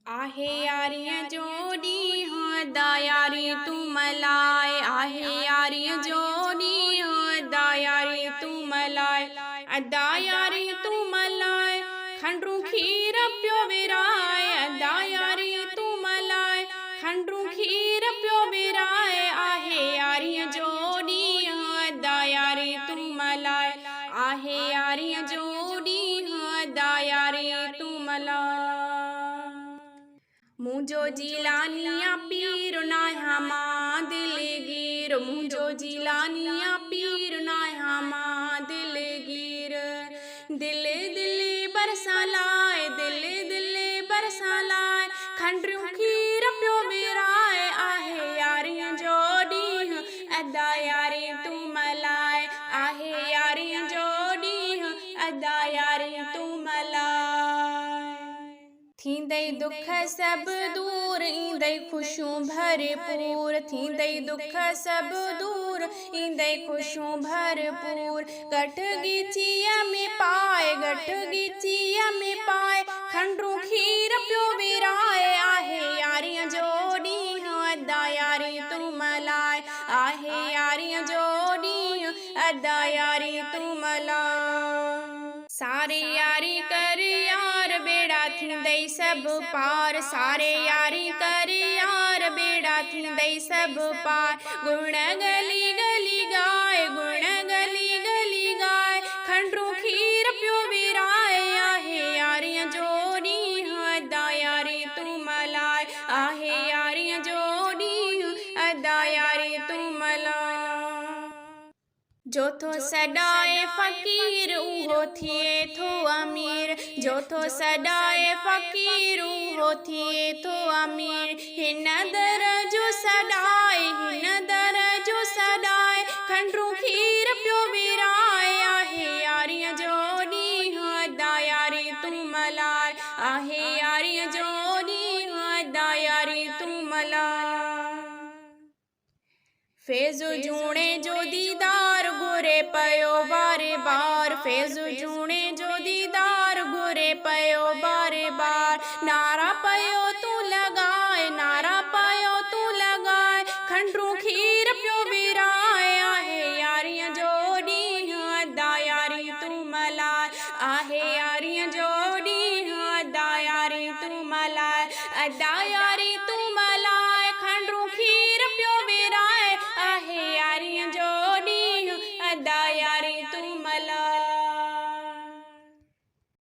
आहे यारियां जोड़ी हाँ दायारी तू मलाए, आहे यारियां जोड़ी हाँ दायारी तू मलाए, दायारी तू मलाए खंडरू खीर प्यो विराए, दायारी तू मलाए खंडरू खीर प्यो विराए, आहे यारियां जोड़ी हाँ दायारी तू मलाए, आहे यारियां जोड़ी हाँ दायारी तू मलाए। मुझो जिलानिया पीर नाया माँ दिलगीर, मुझो जिलानिया पीर नाया माँ दिलगीर, दिल दिल बरसा लाए, दिल दिल बरसा लाए खंडरू खीर प्यो बिराए, आहे यारियां जोड़ी अदा यारी तू मलाए, आहे यारियां जोड़ी अदा यारी तू मलाए। थींदई दुख सब दूर ईंदई खुशियूं भरपूर, थींदई दुख सब दूर ईंदई खुशियूं भरपूर, गठ गिचिया में पाए, गठ गिचिया में पाए खंडरू खीर प्यो विराए, आहे यारियां जोड़ी अदा यारी तू मलाए, आहे यारियां जोड़ी अदा यारी तू मलाए। सारे यारी कर यार बेड़ा थींदई सब पार, सारे यारी कर यार बेड़ा थींदई सब पार, गुण गली गली गाए, गुण गली गली गाए खंडरू खीर प्यो विराए, आहे यारियां जोड़ी अदा यारी तू मलाए, आहे यारियां जोड़ी अदा यारी तू मलाए। जो थो सदाए फ़कीर उहो थिए थो अमीर, जो थो सदाए फ़कीर उहो थिए थो अमीर, हिन दर जो सदाए, हिन दर जो सदाए खंडरू खीर प्यो विराए, आहे यारियां जोड़ी अदा यारी तू मलाए, आहे यारियां जोड़ी अदा यारी तू मलाए। फैज़ जूणे जो दीदार घुरे पयो बारे बार, फैज़ जूणे जो दीदार घुरे पयो बारे बार, नारा पयो तू लगाए, नारा पयो तू लगाए खंडरू खीर प्यो विराए, आहे यारियां जोड़ी अदा यारी तू मलाए, आहे यारियां जोड़ी अदा यारी तू मलाए, अदा